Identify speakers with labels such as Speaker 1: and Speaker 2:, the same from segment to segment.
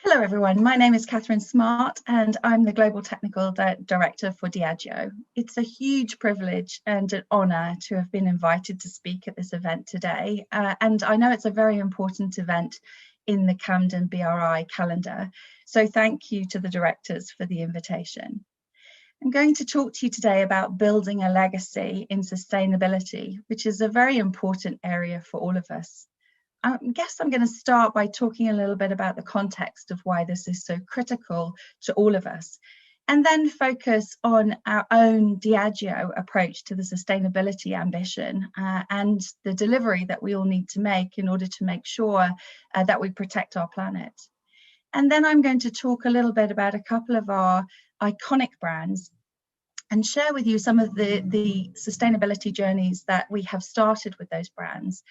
Speaker 1: Hello everyone, my name is Catherine Smart and I'm the Global Technical Director for Diageo. It's a huge privilege and an honour to have been invited to speak at this event today, and I know it's a very important event in the Campden BRI calendar, so thank you to the directors for the invitation. I'm going to talk to you today about building a legacy in sustainability, which is a very important area for all of us. I guess I'm going to start by talking a little bit about the context of why this is so critical to all of us, and then focus on our own Diageo approach to the sustainability ambition and the delivery that we all need to make in order to make sure that we protect our planet. And then I'm going to talk a little bit about a couple of our iconic brands and share with you some of the sustainability journeys that we have started with those brands.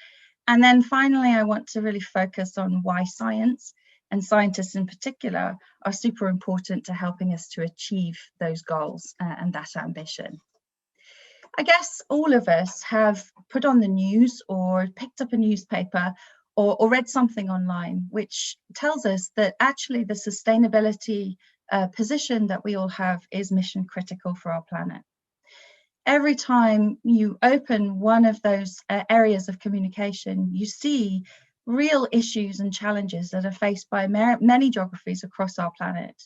Speaker 1: And then finally, I want to really focus on why science and scientists in particular are super important to helping us to achieve those goals and that ambition. I guess all of us have put on the news or picked up a newspaper or read something online which tells us that actually the sustainability position that we all have is mission critical for our planet. Every time you open one of those areas of communication, you see real issues and challenges that are faced by many geographies across our planet.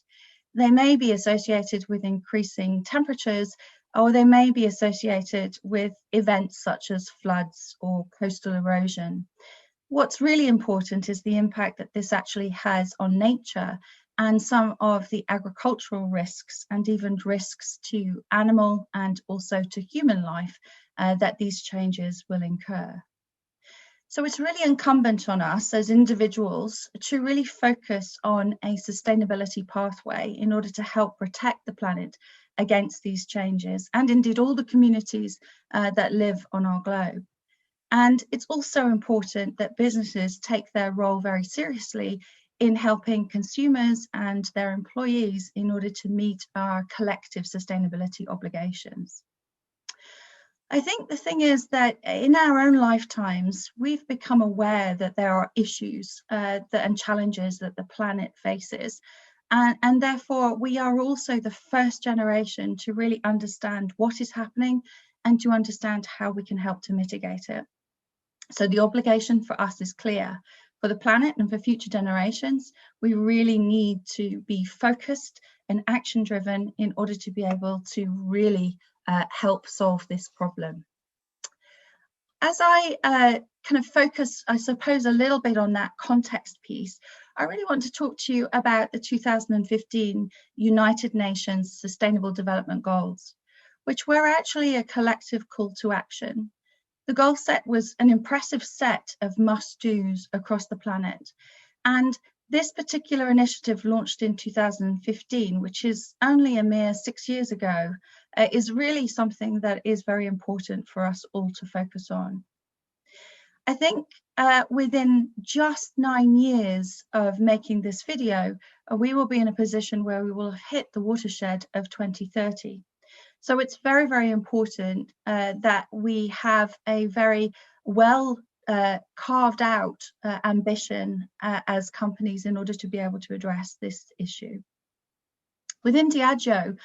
Speaker 1: They may be associated with increasing temperatures, or they may be associated with events such as floods or coastal erosion. What's really important is the impact that this actually has on nature and some of the agricultural risks and even risks to animal and also to human life that these changes will incur. So it's really incumbent on us as individuals to really focus on a sustainability pathway in order to help protect the planet against these changes, and indeed all the communities that live on our globe. And it's also important that businesses take their role very seriously in helping consumers and their employees in order to meet our collective sustainability obligations. I think the thing is that in our own lifetimes, we've become aware that there are issues and challenges that the planet faces. And therefore, we are also the first generation to really understand what is happening and to understand how we can help to mitigate it. So the obligation for us is clear. For the planet and for future generations, we really need to be focused and action driven in order to be able to really help solve this problem. As I kind of focus, I suppose, a little bit on that context piece, I really want to talk to you about the 2015 United Nations Sustainable Development Goals, which were actually a collective call to action. The goal set was an impressive set of must-dos across the planet. And this particular initiative, launched in 2015, which is only a mere 6 years ago, is really something that is very important for us all to focus on. I think within just 9 years of making this video, we will be in a position where we will have hit the watershed of 2030. So it's very, very important that we have a very well carved out ambition as companies in order to be able to address this issue. Within Diageo,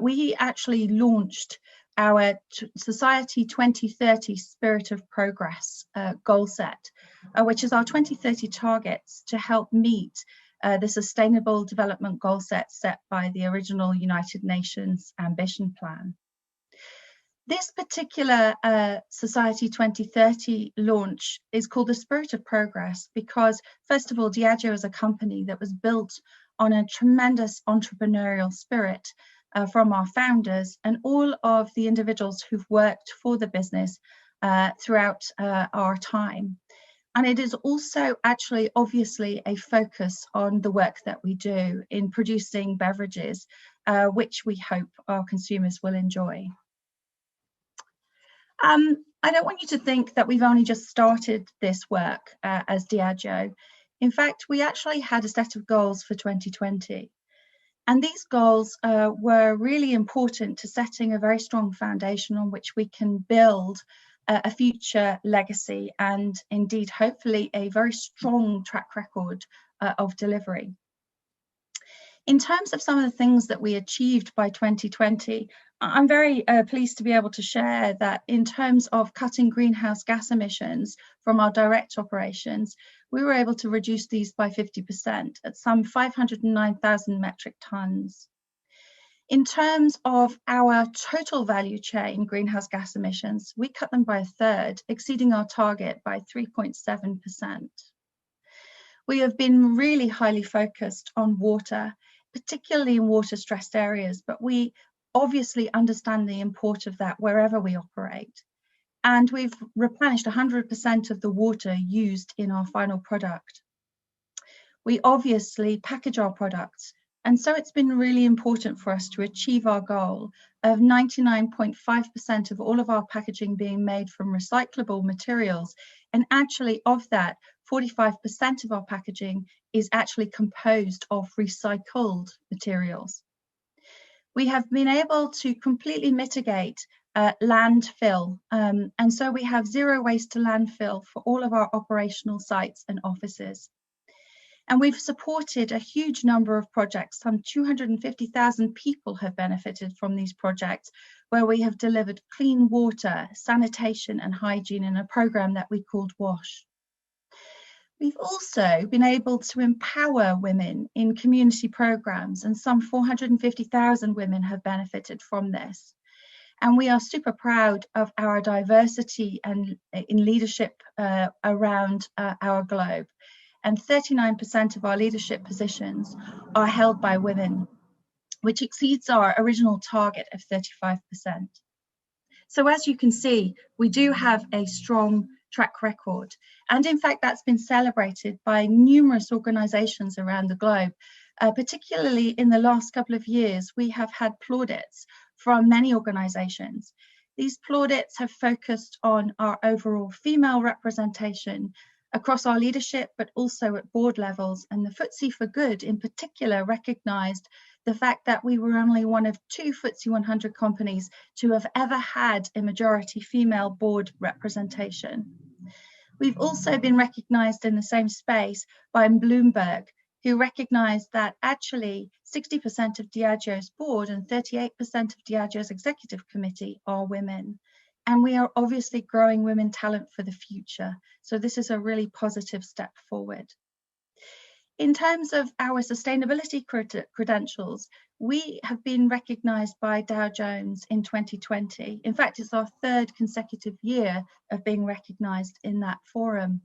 Speaker 1: we actually launched our Society 2030 Spirit of Progress goal set, which is our 2030 targets to help meet the Sustainable Development Goal set by the original United Nations Ambition Plan. This particular Society 2030 launch is called the Spirit of Progress because, first of all, Diageo is a company that was built on a tremendous entrepreneurial spirit from our founders and all of the individuals who've worked for the business throughout our time. And it is also actually obviously a focus on the work that we do in producing beverages, which we hope our consumers will enjoy. I don't want you to think that we've only just started this work as Diageo. In fact, we actually had a set of goals for 2020. And these goals were really important to setting a very strong foundation on which we can build a future legacy and indeed hopefully a very strong track record of delivery. In terms of some of the things that we achieved by 2020, I'm very pleased to be able to share that in terms of cutting greenhouse gas emissions from our direct operations, we were able to reduce these by 50% at some 509,000 metric tonnes. In terms of our total value chain greenhouse gas emissions, we cut them by a third, exceeding our target by 3.7%. We have been really highly focused on water, particularly in water-stressed areas, but we obviously understand the import of that wherever we operate. And we've replenished 100% of the water used in our final product. We obviously package our products, and so it's been really important for us to achieve our goal of 99.5% of all of our packaging being made from recyclable materials. And actually of that, 45% of our packaging is actually composed of recycled materials. We have been able to completely mitigate landfill, and so we have zero waste to landfill for all of our operational sites and offices. And we've supported a huge number of projects. Some 250,000 people have benefited from these projects, where we have delivered clean water, sanitation and hygiene in a program that we called WASH. We've also been able to empower women in community programs, and some 450,000 women have benefited from this. And we are super proud of our diversity and in leadership around our globe. And 39% of our leadership positions are held by women, which exceeds our original target of 35%. So as you can see, we do have a strong track record. And in fact, that's been celebrated by numerous organizations around the globe. Particularly in the last couple of years, we have had plaudits from many organizations. These plaudits have focused on our overall female representation across our leadership, but also at board levels. And the FTSE for Good in particular recognized the fact that we were only one of 2 FTSE 100 companies to have ever had a majority female board representation. We've also been recognized in the same space by Bloomberg, who recognized that actually 60% of Diageo's board and 38% of Diageo's executive committee are women. And we are obviously growing women talent for the future. So this is a really positive step forward. In terms of our sustainability credentials, we have been recognized by Dow Jones in 2020. In fact, it's our 3rd consecutive year of being recognized in that forum.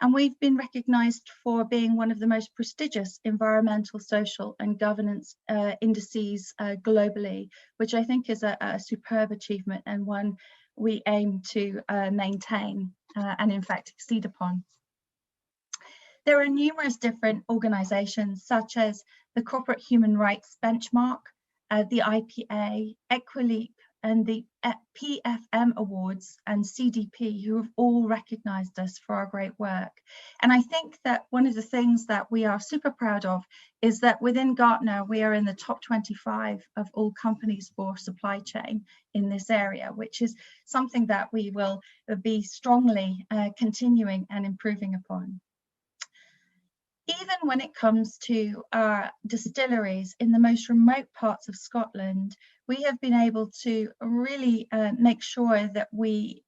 Speaker 1: And we've been recognized for being one of the most prestigious environmental, social and governance indices globally, which I think is a superb achievement and one we aim to maintain and in fact exceed upon. There are numerous different organizations such as the Corporate Human Rights Benchmark, the IPA, Equileap and the PFM Awards and CDP, who have all recognized us for our great work. And I think that one of the things that we are super proud of is that within Gartner, we are in the top 25 of all companies for supply chain in this area, which is something that we will be strongly continuing and improving upon. Even when it comes to our distilleries in the most remote parts of Scotland, we have been able to really make sure that we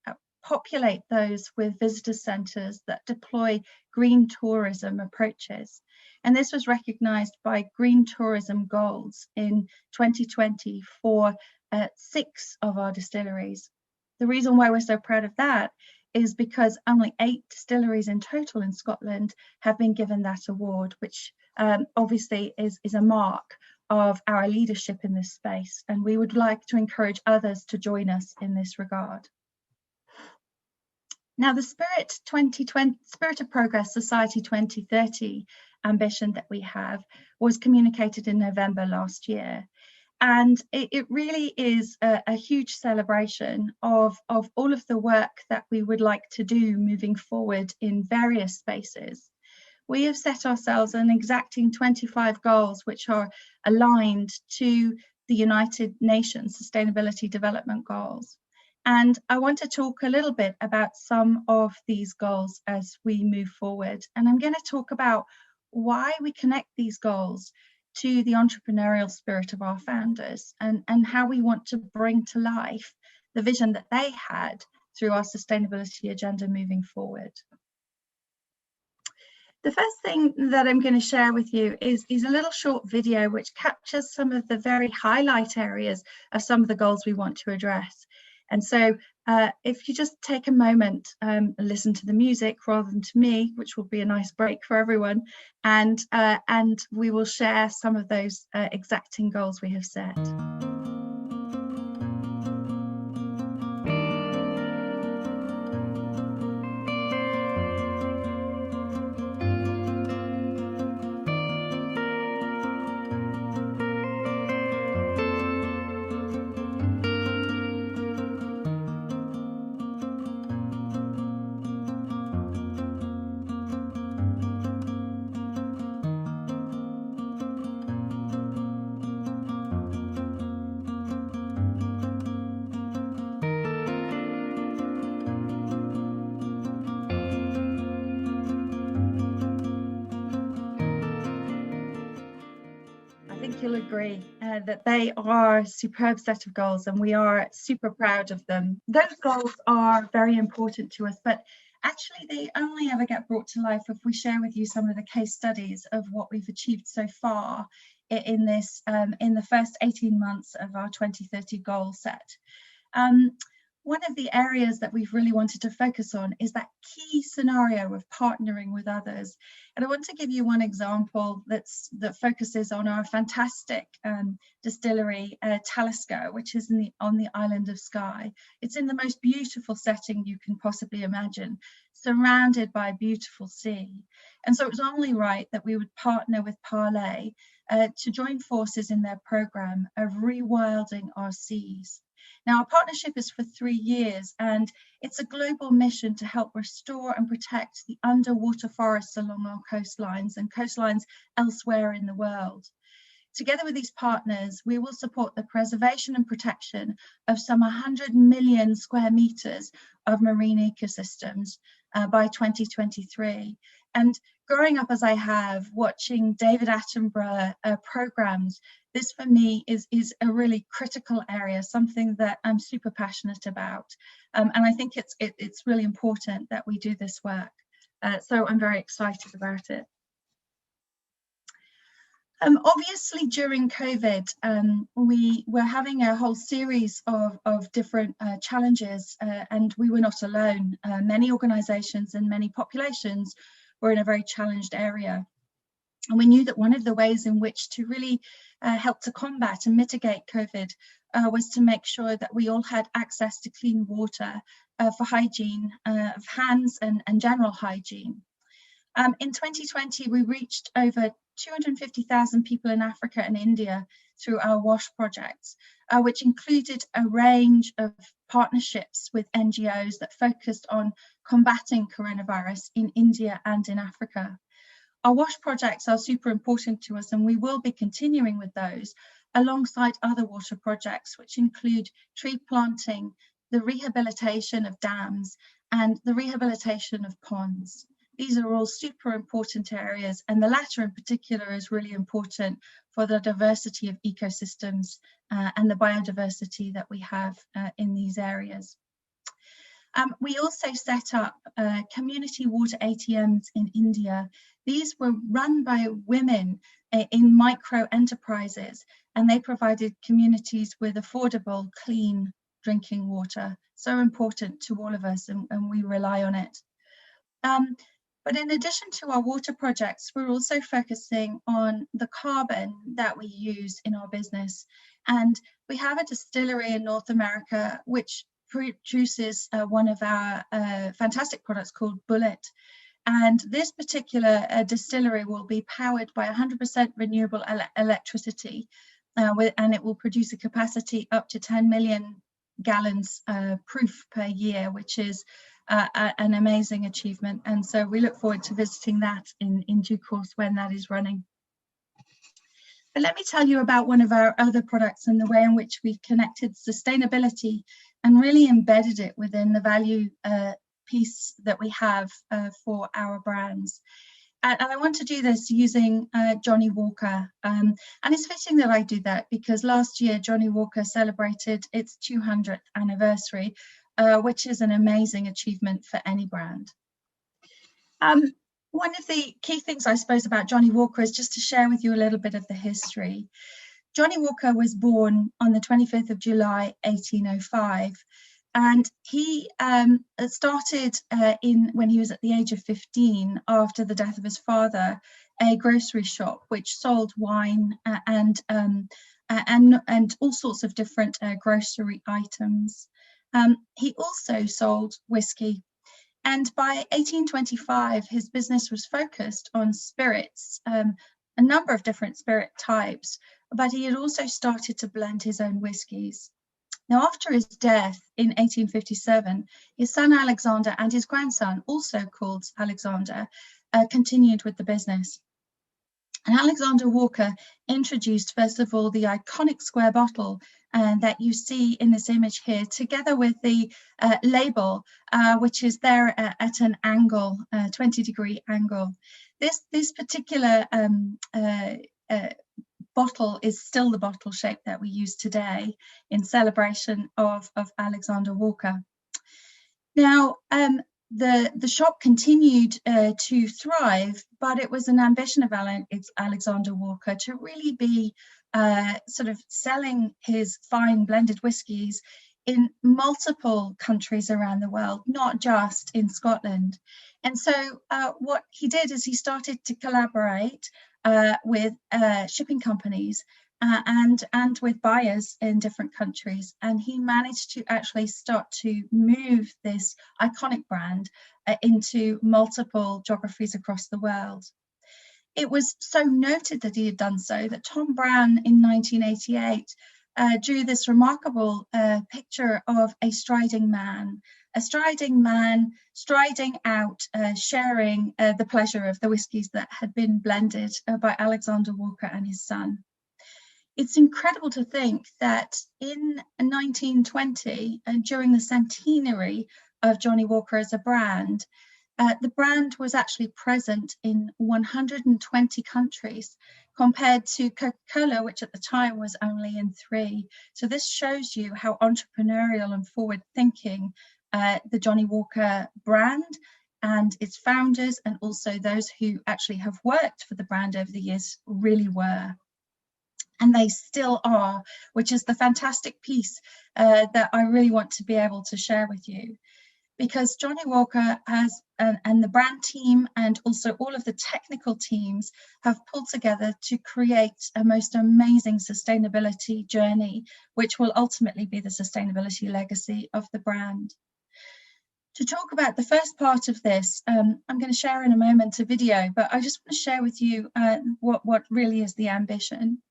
Speaker 1: populate those with visitor centres that deploy green tourism approaches. And this was recognised by Green Tourism Goals in 2020 for 6 of our distilleries. The reason why we're so proud of that is because only 8 distilleries in total in Scotland have been given that award, which obviously is a mark of our leadership in this space. And we would like to encourage others to join us in this regard. Now, the Spirit of Progress Society 2030 ambition that we have was communicated in November last year. And it really is a huge celebration of all of the work that we would like to do moving forward in various spaces. We have set ourselves an exacting 25 goals which are aligned to the United Nations Sustainability Development Goals. And I want to talk a little bit about some of these goals as we move forward. And I'm going to talk about why we connect these goals to the entrepreneurial spirit of our founders and how we want to bring to life the vision that they had through our sustainability agenda moving forward. The first thing that I'm going to share with you is a little short video which captures some of the very highlight areas of some of the goals we want to address. And so if you just take a moment, listen to the music rather than to me, which will be a nice break for everyone, and we will share some of those exacting goals we have set. You'll agree that they are a superb set of goals, and we are super proud of them. Those goals are very important to us, but actually they only ever get brought to life if we share with you some of the case studies of what we've achieved so far in this in the first 18 months of our 2030 goal set. One of the areas that we've really wanted to focus on is that key scenario of partnering with others. And I want to give you one example that focuses on our fantastic distillery, Talisker, which is on the island of Skye. It's in the most beautiful setting you can possibly imagine, surrounded by a beautiful sea. And so it was only right that we would partner with Parley to join forces in their programme of rewilding our seas. Now, our partnership is for 3 years, and it's a global mission to help restore and protect the underwater forests along our coastlines and coastlines elsewhere in the world. Together with these partners, we will support the preservation and protection of some 100 million square metres of marine ecosystems by 2023. And growing up as I have, watching David Attenborough programmes, this for me is a really critical area, something that I'm super passionate about. And I think it's really important that we do this work. So I'm very excited about it. Obviously, during COVID, we were having a whole series of different challenges, and we were not alone. Many organisations and many populations were in a very challenged area. And we knew that one of the ways in which to really help to combat and mitigate COVID was to make sure that we all had access to clean water for hygiene of hands and general hygiene. In 2020, we reached over 250,000 people in Africa and India through our WASH projects, which included a range of partnerships with NGOs that focused on combating coronavirus in India and in Africa. Our WASH projects are super important to us, and we will be continuing with those alongside other water projects, which include tree planting, the rehabilitation of dams, and the rehabilitation of ponds. These are all super important areas, and the latter in particular is really important for the diversity of ecosystems and the biodiversity that we have in these areas. We also set up community water ATMs in India. These were run by women in micro enterprises, and they provided communities with affordable, clean drinking water. So important to all of us, and we rely on it. But in addition to our water projects, we're also focusing on the carbon that we use in our business. And we have a distillery in North America which produces one of our fantastic products called Bullet. And this particular distillery will be powered by 100% renewable electricity, and it will produce a capacity up to 10 million gallons proof per year, which is an amazing achievement. And so we look forward to visiting that in due course when that is running. But let me tell you about one of our other products and the way in which we've connected sustainability and really embedded it within the value piece that we have for our brands. And I want to do this using Johnnie Walker. And it's fitting that I do that because last year Johnnie Walker celebrated its 200th anniversary, which is an amazing achievement for any brand. One of the key things I suppose about Johnnie Walker is just to share with you a little bit of the history. Johnnie Walker was born on the 25th of July, 1805. And he started when he was at the age of 15, after the death of his father, a grocery shop which sold wine and all sorts of different grocery items. He also sold whiskey. And by 1825, his business was focused on spirits, a number of different spirit types, but he had also started to blend his own whiskies. Now, after his death in 1857, his son Alexander and his grandson, also called Alexander, continued with the business. And Alexander Walker introduced, first of all, the iconic square bottle that you see in this image here, together with the label, which is there at an angle, 20-degree angle. This particular bottle is still the bottle shape that we use today in celebration of Alexander Walker. Now, the shop continued to thrive, but it was an ambition of Alexander Walker to really be sort of selling his fine blended whiskies in multiple countries around the world, not just in Scotland. And so what he did is he started to collaborate with shipping companies and with buyers in different countries. And he managed to actually start to move this iconic brand into multiple geographies across the world. It was so noted that he had done so that Tom Brown in 1988 drew this remarkable picture of a striding man striding out, sharing the pleasure of the whiskies that had been blended by Alexander Walker and his son. It's incredible to think that in 1920, during the centenary of Johnnie Walker as a brand, the brand was actually present in 120 countries, compared to Coca-Cola, which at the time was only in 3. So this shows you how entrepreneurial and forward-thinking the Johnnie Walker brand and its founders, and also those who actually have worked for the brand over the years, really were. And they still are, which is the fantastic piece that I really want to be able to share with you. Because Johnnie Walker has, and the brand team and also all of the technical teams have pulled together to create a most amazing sustainability journey, which will ultimately be the sustainability legacy of the brand. To talk about the first part of this, I'm going to share in a moment a video, but I just want to share with you what really is the ambition.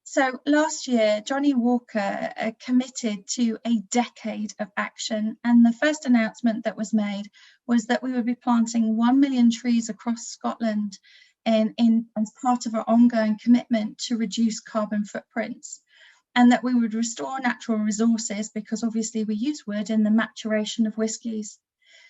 Speaker 1: So last year, Johnnie Walker committed to a decade of action, and the first announcement that was made was that we would be planting 1 million trees across Scotland as part of our ongoing commitment to reduce carbon footprints, and that we would restore natural resources because obviously we use wood in the maturation of whiskies.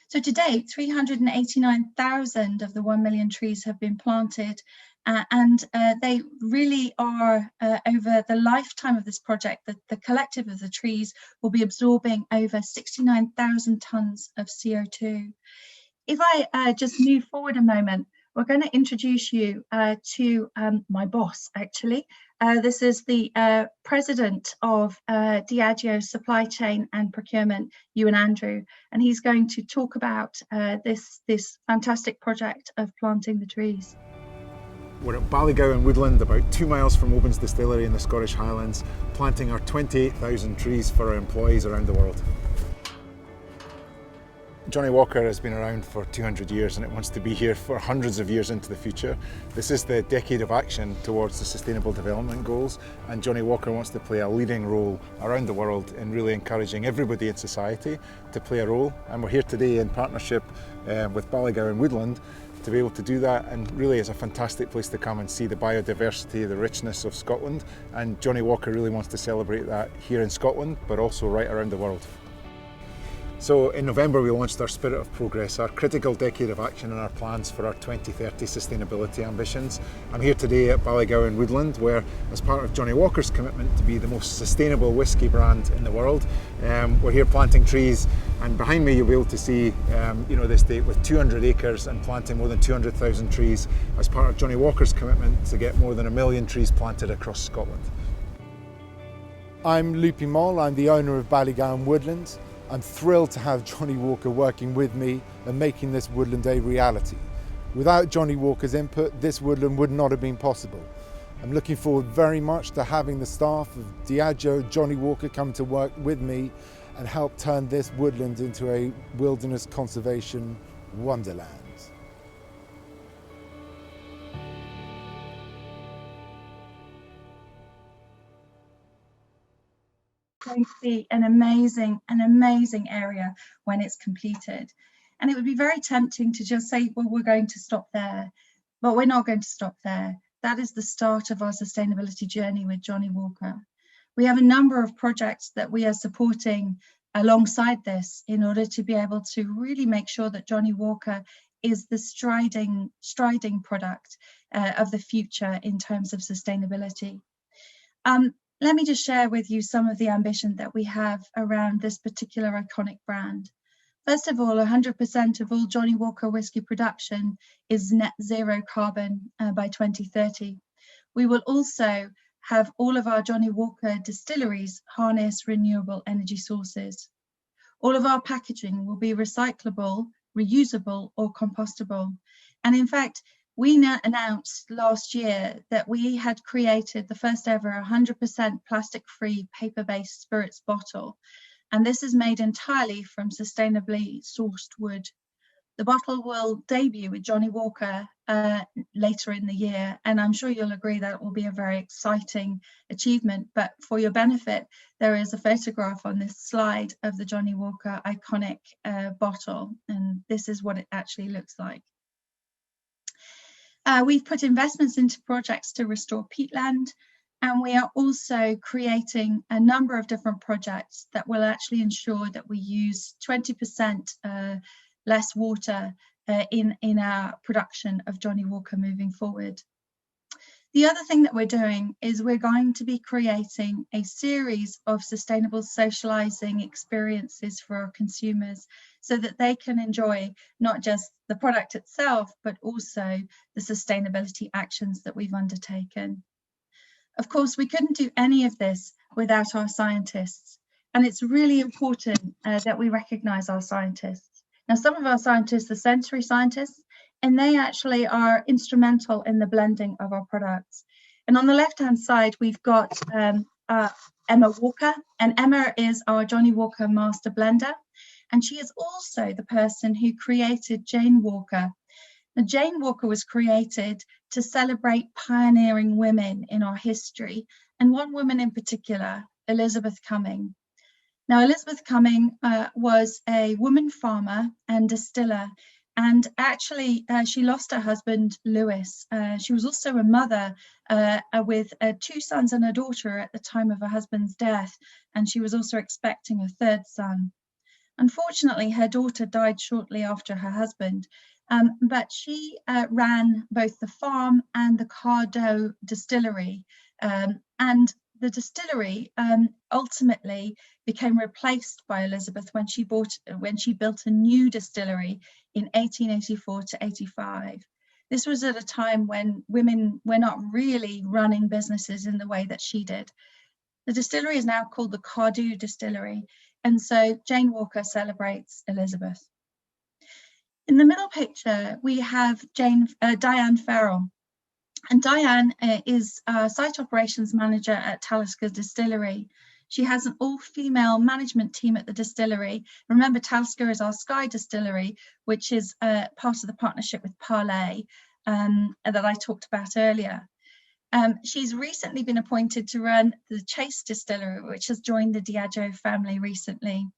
Speaker 1: So to date, 389,000 of the 1 million trees have been planted, and they really are, over the lifetime of this project, the collective of the trees will be absorbing over 69,000 tonnes of CO2. If I just move forward a moment, we're going to introduce you to my boss, actually. This is the president of Diageo Supply Chain and Procurement, Ewan Andrew, and he's going to talk about this fantastic project of planting the trees.
Speaker 2: We're at Ballygowan Woodland, about 2 miles from Oban's Distillery in the Scottish Highlands, planting our 28,000 trees for our employees around the world. Johnnie Walker has been around for 200 years and it wants to be here for hundreds of years into the future. This is the decade of action towards the Sustainable Development Goals, and Johnnie Walker wants to play a leading role around the world in really encouraging everybody in society to play a role. And we're here today in partnership with Ballygowan Woodland to be able to do that, and really is a fantastic place to come and see the biodiversity, the richness of Scotland, and Johnnie Walker really wants to celebrate that here in Scotland but also right around the world. So in November we launched our Spirit of Progress, our critical decade of action and our plans for our 2030 sustainability ambitions. I'm here today at Ballygowan Woodland, where as part of Johnnie Walker's commitment to be the most sustainable whisky brand in the world, we're here planting trees, and behind me you'll be able to see the estate with 200 acres and planting more than 200,000 trees as part of Johnnie Walker's commitment to get more than 1 million trees planted across Scotland.
Speaker 3: I'm Loopy Moll, I'm the owner of Ballygowan Woodlands. I'm thrilled to have Johnnie Walker working with me and making this woodland a reality. Without Johnnie Walker's input, this woodland would not have been possible. I'm looking forward very much to having the staff of Diageo, Johnnie Walker come to work with me and help turn this woodland into a wilderness conservation wonderland.
Speaker 1: Going to be an amazing area when it's completed. And it would be very tempting to just say, well, we're going to stop there, but we're not going to stop there. That is the start of our sustainability journey with Johnnie Walker. We have a number of projects that we are supporting alongside this in order to be able to really make sure that Johnnie Walker is the striding product of the future in terms of sustainability. Let me just share with you some of the ambition that we have around this particular iconic brand. First of all, 100% of all Johnnie Walker whisky production is net zero carbon by 2030. We will also have all of our Johnnie Walker distilleries harness renewable energy sources. All of our packaging will be recyclable, reusable, or compostable. And in fact, we announced last year that we had created the first ever 100% plastic-free paper-based spirits bottle, and this is made entirely from sustainably sourced wood. The bottle will debut with Johnnie Walker later in the year, and I'm sure you'll agree that it will be a very exciting achievement. But for your benefit, there is a photograph on this slide of the Johnnie Walker iconic bottle, and this is what it actually looks like. We've put investments into projects to restore peatland, and we are also creating a number of different projects that will actually ensure that we use 20% less water in our production of Johnnie Walker moving forward. The other thing that we're doing is we're going to be creating a series of sustainable socializing experiences for our consumers so that they can enjoy not just the product itself, but also the sustainability actions that we've undertaken. Of course, we couldn't do any of this without our scientists, and it's really important that we recognize our scientists. Now, some of our scientists are sensory scientists, and they actually are instrumental in the blending of our products. And on the left-hand side, we've got Emma Walker, and Emma is our Johnnie Walker master blender, and she is also the person who created Jane Walker. Now, Jane Walker was created to celebrate pioneering women in our history, and one woman in particular, Elizabeth Cumming. Now, Elizabeth Cumming was a woman farmer and distiller, and actually she lost her husband, Lewis. She was also a mother with 2 sons and a daughter at the time of her husband's death, and she was also expecting a 3rd son. Unfortunately, her daughter died shortly after her husband, but she ran both the farm and the Cardo distillery, and the distillery ultimately became replaced by Elizabeth when she built a new distillery in 1884 to 85. This was at a time when women were not really running businesses in the way that she did. The distillery is now called the Cardo Distillery, and so Jane Walker celebrates Elizabeth. In the middle picture, we have Diane Farrell. And Diane is site operations manager at Talisker Distillery. She has an all-female management team at the distillery. Remember, Talisker is our Sky distillery, which is part of the partnership with Parlay that I talked about earlier. She's recently been appointed to run the Chase distillery, which has joined the Diageo family recently.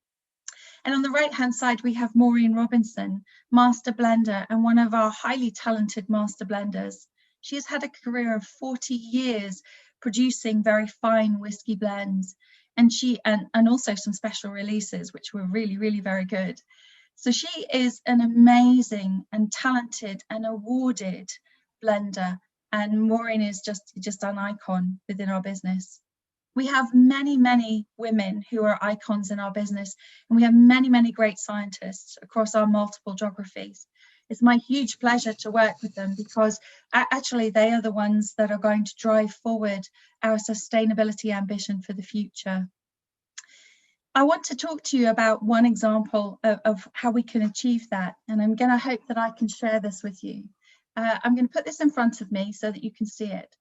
Speaker 1: And on the right-hand side, we have Maureen Robinson, master blender and one of our highly talented master blenders. She has had a career of 40 years producing very fine whiskey blends. and also some special releases which were really very good. So she is an amazing and talented and awarded blender, and Maureen is just an icon within our business. We have many women who are icons in our business, and we have many great scientists across our multiple geographies. It's my huge pleasure to work with them because actually they are the ones that are going to drive forward our sustainability ambition for the future. I want to talk to you about one example of how we can achieve that, and I'm going to hope that I can share this with you. I'm going to put this in front of me so that you can see it.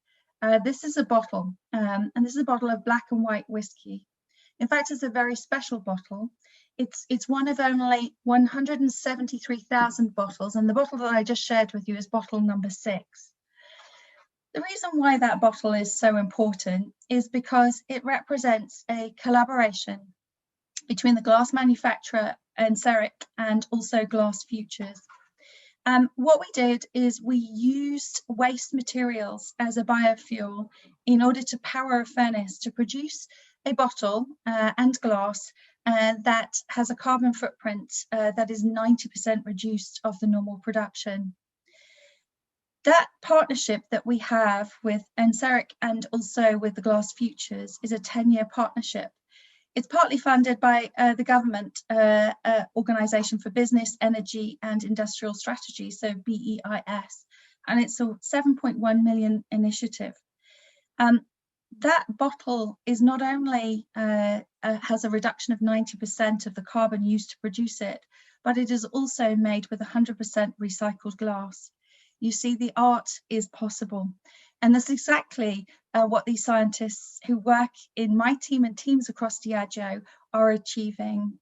Speaker 1: This is a bottle, and this is a bottle of black and white whiskey. In fact, it's a very special bottle. It's one of only 173,000 bottles, and the bottle that I just shared with you is bottle number 6. The reason why that bottle is so important is because it represents a collaboration between the glass manufacturer Enseric and also Glass Futures. What we did is we used waste materials as a biofuel in order to power a furnace to produce a bottle and glass that has a carbon footprint that is 90% reduced of the normal production. That partnership that we have with Enseric and also with the Glass Futures is a 10-year partnership. It's partly funded by the government Organisation for Business, Energy and Industrial Strategy, so BEIS, and it's a 7.1 million initiative. That bottle is not only has a reduction of 90% of the carbon used to produce it, but it is also made with 100% recycled glass. You see, the art is possible. And that's exactly what these scientists who work in my team and teams across Diageo are achieving.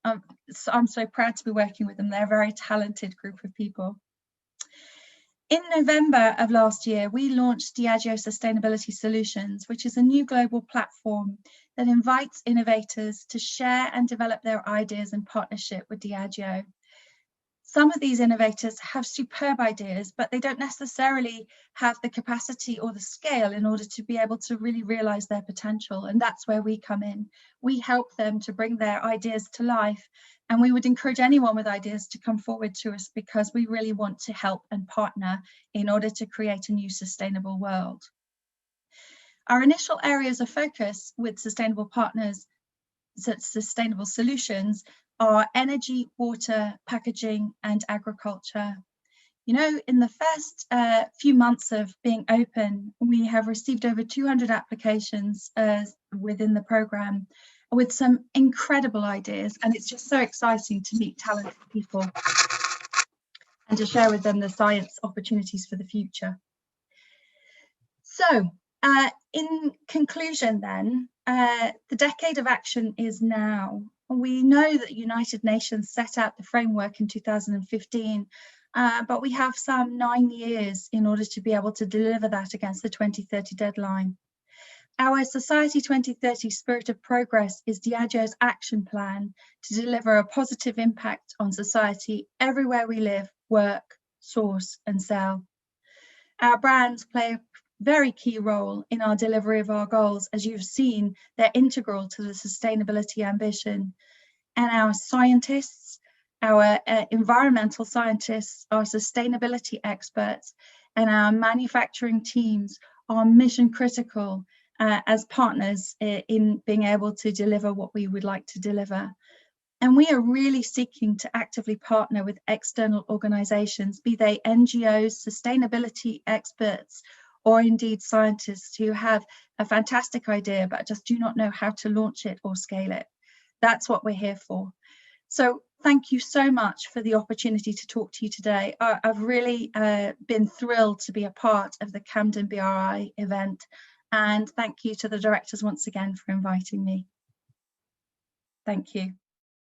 Speaker 1: So I'm so proud to be working with them. They're a very talented group of people. In November of last year, we launched Diageo Sustainability Solutions, which is a new global platform that invites innovators to share and develop their ideas in partnership with Diageo. Some of these innovators have superb ideas, but they don't necessarily have the capacity or the scale in order to be able to really realize their potential. And that's where we come in. We help them to bring their ideas to life. And we would encourage anyone with ideas to come forward to us because we really want to help and partner in order to create a new sustainable world. Our initial areas of focus with sustainable partners, sustainable solutions, are energy, water, packaging, and agriculture. You know, in the first few months of being open, we have received over 200 applications within the programme with some incredible ideas, and it's just so exciting to meet talented people and to share with them the science opportunities for the future. So, in conclusion then, the decade of action is now. We know that United Nations set out the framework in 2015, but we have some 9 years in order to be able to deliver that against the 2030 deadline. Our Society 2030 Spirit of Progress is Diageo's action plan to deliver a positive impact on society everywhere we live, work, source and sell. Our brands play a very key role in our delivery of our goals. As you've seen, they're integral to the sustainability ambition. And our scientists, our environmental scientists, our sustainability experts, and our manufacturing teams are mission critical as partners in being able to deliver what we would like to deliver. And we are really seeking to actively partner with external organisations, be they NGOs, sustainability experts, or indeed scientists who have a fantastic idea but just do not know how to launch it or scale it. That's what we're here for. So thank you so much for the opportunity to talk to you today. I've really been thrilled to be a part of the Campden BRI event, and thank you to the directors once again for inviting me. Thank you.